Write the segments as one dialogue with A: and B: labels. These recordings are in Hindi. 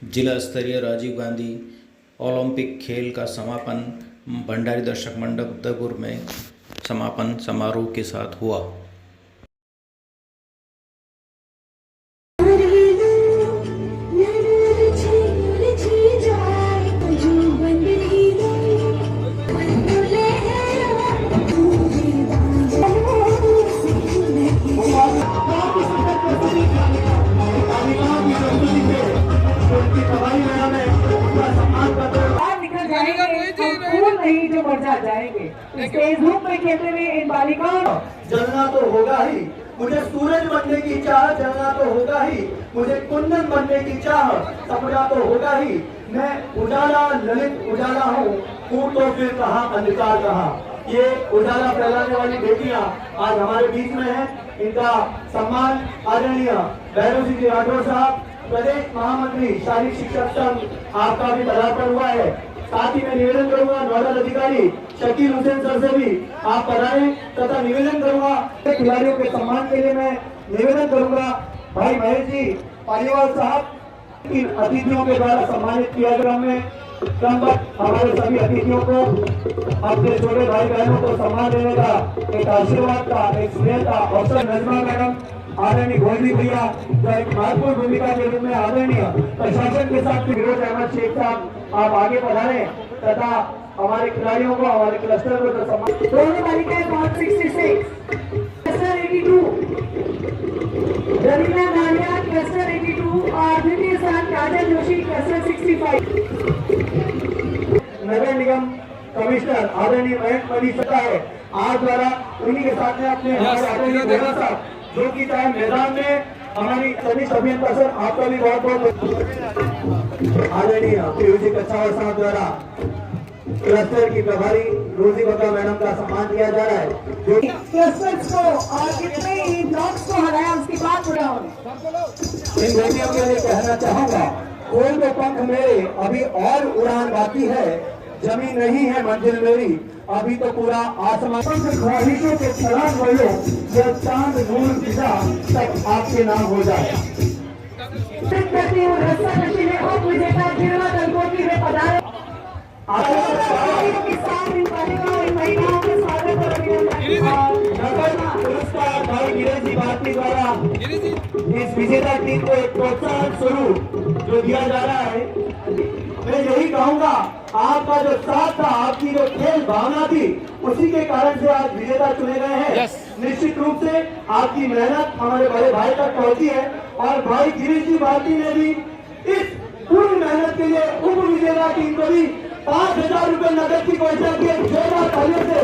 A: जिला स्तरीय राजीव गांधी ओलंपिक खेल का समापन भंडारी दर्शक मंडप उदयपुर में समापन समारोह के साथ हुआ।
B: नहीं जो मर्जा जाएंगे स्टेज रूप में खेलते हुए इन बालिकाओं
C: जलना तो होगा ही, मुझे सूरज बनने की चाह, जलना तो होगा ही, मुझे कुंदन बनने की चाह, सपना तो होगा ही। मैं उजाला ललित उजाला हूँ तो फिर कहाँ अंधकार कहाँ। ये उजाला फैलाने वाली बेटियां आज हमारे बीच में हैं। इनका सम्मान आदरणीय भैरव सिंह राठौर साहब, प्रदेश महामंत्री शारीरिक शिक्षक संघ, आपका भी पदार्पण हुआ है। साथ ही मैं निवेदन करूंगा नोडल अधिकारी शकील हुसैन सर से भी आप पधारें तथा निवेदन करूंगा खिलाड़ियों के सम्मान के लिए मैं निवेदन करूंगा भाई महेश जी पालीवाल साहब इन अतिथियों के द्वारा सम्मानित किया गया। में क्रमबद्ध हमारे सभी अतिथियों को अपने छोटे भाई बहनों को सम्मान देने का एक आशीर्वाद का एक स्नेह का अवसर। नजमा मैडम, आदरणीय गोल्डी भैया जो एक महत्वपूर्ण भूमिका के रूप में आदरणीय प्रशासन के साथ फिरोज अहमद शेख साहब आप आगे बढ़ाएं तथा हमारे खिलाड़ियों को हमारे क्लस्टर को जो सम्मान। दोनों बालिकाएं 566 क्लस्टर 82 रवीना नालिया क्लस्टर 82 और द्वितीय स्थान काजल जोशी क्लस्टर 65। नगर निगम कमिश्नर आदरणीय महेश मनी सत्ता है आज द्वारा उन्हीं के साथ में अपने हमारे आदरणीय बेरा साहब जो कि चाहे मैदान में हमारी सभी अभियंता सर आपका भी बहुत बहुत आदरणीय पीयूजी कच्छावर साहब द्वारा क्लस्टर की प्रभारी रोजी बका मैडम का सम्मान किया जा रहा है जो क्लस्टर्स को और कितने ही ब्लॉक्स को हराया उसके बाद पूरा होने। इन बेटियों के लिए कहना चाहूंगा कोई तो पंख मेरे अभी और उड़ान बाकी है, जमीन नहीं है मंजिल मेरी अभी तो पूरा आसमान से ख्वाहिशों के छलांग बोलो यह चांद नूर फिजा तब आपके नाम हो जाए। पुरस्कार भाई गिरीश जी भारती द्वारा इस विजेता टीम को एक प्रोत्साहन स्वरूप जो दिया जा रहा है। मैं यही कहूंगा आपका जो साथ था, आपकी जो खेल भावना थी, उसी के कारण से आज विजेता चुने गए हैं। निश्चित रूप से आपकी मेहनत हमारे बड़े भाई तक पहुंची है और भाई गिरीश जी भारती ने भी इस पूरी मेहनत के लिए उप विजेता टीम को भी 5,000 रुपए नकद की घोषणा की है। जोरदार तालियों से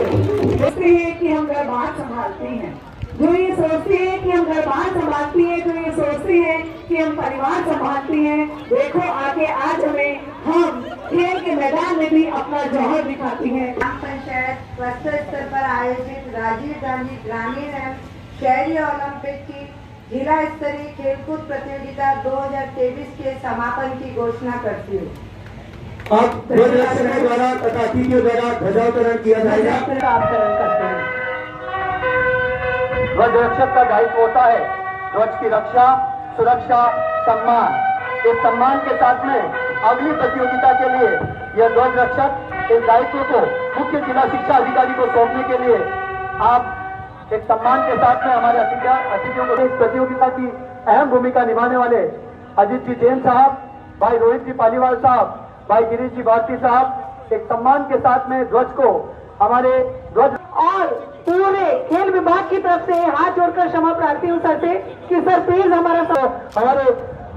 C: सोचते हैं कि हम घर-बार संभालते हैं, जो ये सोचते हैं कि हम घर-बार संभालती हैं, जो ये सोचते हैं कि हम परिवार संभालती हैं, देखो आगे आज हम खेल के मैदान में भी अपना जौहर दिखाती हैं।
D: ग्राम पंचायत क्लस्टर स्तर पर आयोजित राजीव गांधी ग्रामीण एवं शहरी ओलंपिक की जिला स्तरीय खेलकूद प्रतियोगिता 2023 के समापन की घोषणा करती हूँ।
C: अब ध्वज रक्षक के द्वारा तथा अतिथियों द्वारा ध्वजावतरण किया जाएगा। ध्वज रक्षक का दायित्व होता है ध्वज की रक्षा, सुरक्षा, सम्मान। इस सम्मान के साथ में अगली प्रतियोगिता के लिए यह ध्वज रक्षक इस दायित्व को मुख्य जिला शिक्षा अधिकारी को सौंपने के लिए आप एक सम्मान के साथ में हमारे अतिथियों को इस प्रतियोगिता की अहम भूमिका निभाने वाले अजीत जी जैन साहब, भाई रोहित जी पालीवाल साहब, भाई गिरीश जी भारती साहब एक सम्मान के साथ में ध्वज को हमारे ध्वज
B: और पूरे खेल विभाग की तरफ से हाथ जोड़कर क्षमा प्रार्थी हूँ सर से कि सर प्लीज
C: हमारे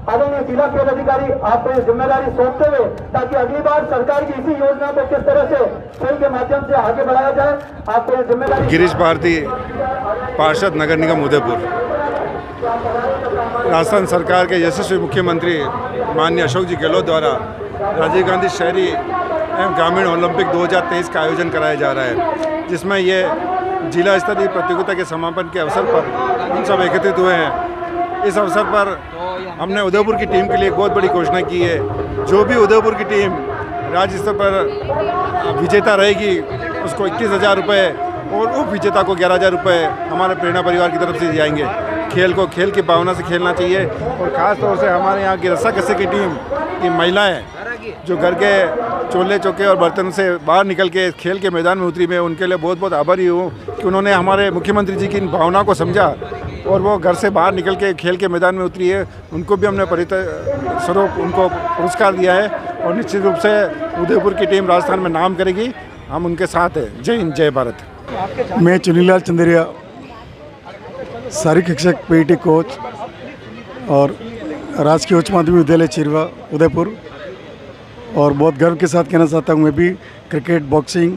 C: आदरणीय जिला खेल अधिकारी आपको ये जिम्मेदारी सौंपते हुए ताकि अगली बार सरकार की इसी योजना को किस तरह से खेल के माध्यम से आगे बढ़ाया जाए आपको ये जिम्मेदारी।
E: गिरीश भारती, पार्षद नगर निगम उदयपुर। राजस्थान सरकार के यशस्वी मुख्यमंत्री माननीय अशोक जी गहलोत द्वारा राजीव गांधी शहरी एवं ग्रामीण ओलंपिक 2023 का आयोजन कराया जा रहा है, जिसमें ये जिला स्तरीय प्रतियोगिता के समापन के अवसर पर हम सब एकत्रित हुए हैं। इस अवसर पर हमने उदयपुर की टीम के लिए एक बहुत बड़ी घोषणा की है। जो भी उदयपुर की टीम राज्य स्तर पर विजेता रहेगी उसको 21,000 रुपये और उप विजेता को 11,000 रुपये हमारे प्रेरणा परिवार की तरफ से जाएंगे। खेल को खेल की भावना से खेलना चाहिए। और ख़ास तौर से हमारे यहाँ की रस्साकशी की टीम की महिलाएं जो घर के चूल्हे चौके और बर्तन से बाहर निकल के खेल के मैदान में उतरी, मैं उनके लिए बहुत बहुत आभारी हूँ कि उन्होंने हमारे मुख्यमंत्री जी की इन भावना को समझा और वो घर से बाहर निकल के खेल के मैदान में उतरी है। उनको भी हमने स्वरूप उनको पुरस्कार दिया है और निश्चित रूप से उदयपुर की टीम राजस्थान में नाम करेगी, हम उनके साथ हैं। जय हिंद, जय भारत।
F: मैं चुनीलाल चंदेरिया, शारीरिक शिक्षक पीटी कोच और राजकीय उच्च माध्यमिक विद्यालय चिरवा उदयपुर, और बहुत गर्व के साथ कहना चाहता हूँ मैं भी क्रिकेट, बॉक्सिंग,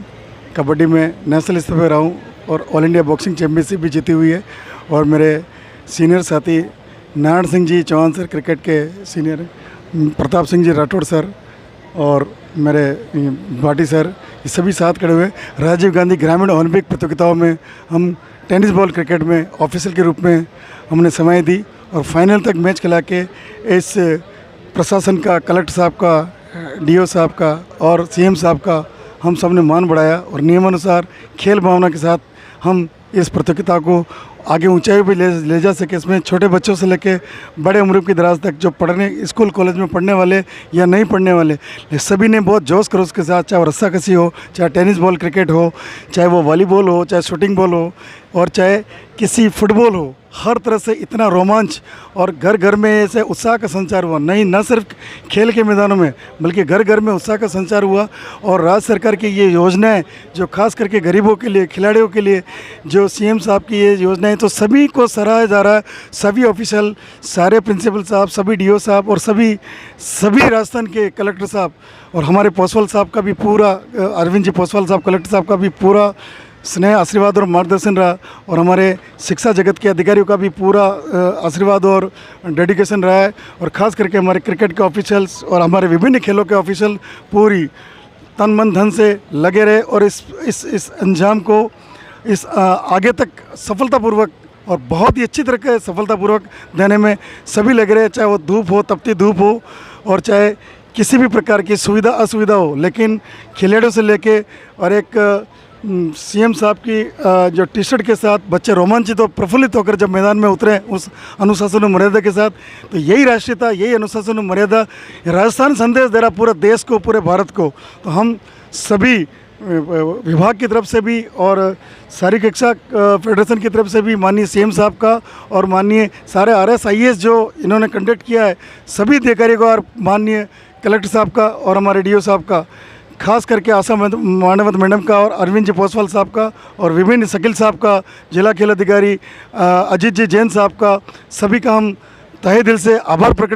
F: कबड्डी में नेशनल स्तर पर रहा हूँ और ऑल इंडिया बॉक्सिंग चैम्पियनशिप भी जीती हुई है। और मेरे सीनियर साथी नारायण सिंह जी चौहान सर क्रिकेट के सीनियर, प्रताप सिंह जी राठौड़ सर और मेरे भाटी सर, ये सभी साथ खड़े हुए। राजीव गांधी ग्रामीण ओलंपिक प्रतियोगिताओं में हम टेनिस बॉल क्रिकेट में ऑफिसर के रूप में हमने सेवाएं दी और फाइनल तक मैच खिला के इस प्रशासन का, कलेक्टर साहब का, डीओ साहब का और सीएम साहब का हम सब ने मान बढ़ाया और नियमानुसार खेल भावना के साथ हम इस प्रतियोगिता को आगे ऊंचाई पे ले जा सके। इसमें छोटे बच्चों से लेके बड़े उम्र की दराज तक जो पढ़ने स्कूल कॉलेज में पढ़ने वाले या नहीं पढ़ने वाले, सभी ने बहुत जोश खरोश के साथ, चाहे वो रस्साकशी हो, चाहे टेनिस बॉल क्रिकेट हो, चाहे वो वॉलीबॉल हो, चाहे शूटिंग बॉल हो और चाहे किसी फुटबॉल हो, हर तरह से इतना रोमांच और घर घर में ऐसे उत्साह का संचार हुआ। नहीं, न सिर्फ खेल के मैदानों में बल्कि घर घर में उत्साह का संचार हुआ। और राज्य सरकार की ये योजनाएं जो खास करके गरीबों के लिए, खिलाड़ियों के लिए जो सीएम साहब की ये योजनाएं, तो सभी को सराहा जा रहा है। सभी ऑफिशियल, सारे प्रिंसिपल साहब, सभी डीओ साहब और सभी राजस्थान के कलेक्टर साहब और हमारे पोसवाल साहब का भी पूरा, अरविंद जी पोसवाल साहब कलेक्टर साहब का भी पूरा स्नेह, आशीर्वाद और मार्गदर्शन रहा और हमारे शिक्षा जगत के अधिकारियों का भी पूरा आशीर्वाद और डेडिकेशन रहा है। और ख़ास करके हमारे क्रिकेट के ऑफिशियल्स और हमारे विभिन्न खेलों के ऑफिशियल पूरी तन मन धन से लगे रहे और इस अंजाम को आगे तक सफलतापूर्वक और बहुत ही अच्छी तरह के सफलतापूर्वक देने में सभी लगे रहे, चाहे वो धूप हो, तपती धूप हो और चाहे किसी भी प्रकार की सुविधा असुविधा हो, लेकिन खिलाड़ियों से लेके और एक सीएम साहब की जो टी शर्ट के साथ बच्चे रोमांचित और प्रफुल्लित होकर जब मैदान में उतरे उस अनुशासन और मर्यादा के साथ, तो यही राष्ट्रीयता, यही अनुशासन और मर्यादा राजस्थान संदेश दे रहा पूरे देश को, पूरे भारत को। तो हम सभी विभाग की तरफ से भी और शारीरिक शिक्षा फेडरेशन की तरफ से भी माननीय सीएम साहब का और माननीय सारे RSIS जो इन्होंने कंडक्ट किया है, सभी अधिकारियों का और माननीय कलेक्टर साहब का और हमारे डीओ साहब का, खास करके आशा मांडवत मैडम का और अरविंद जी पोसवाल साहब का और विभिन्न शकील साहब का, जिला खेल अधिकारी अजीत जी जैन साहब का, सभी का हम तहे दिल से आभार प्रकट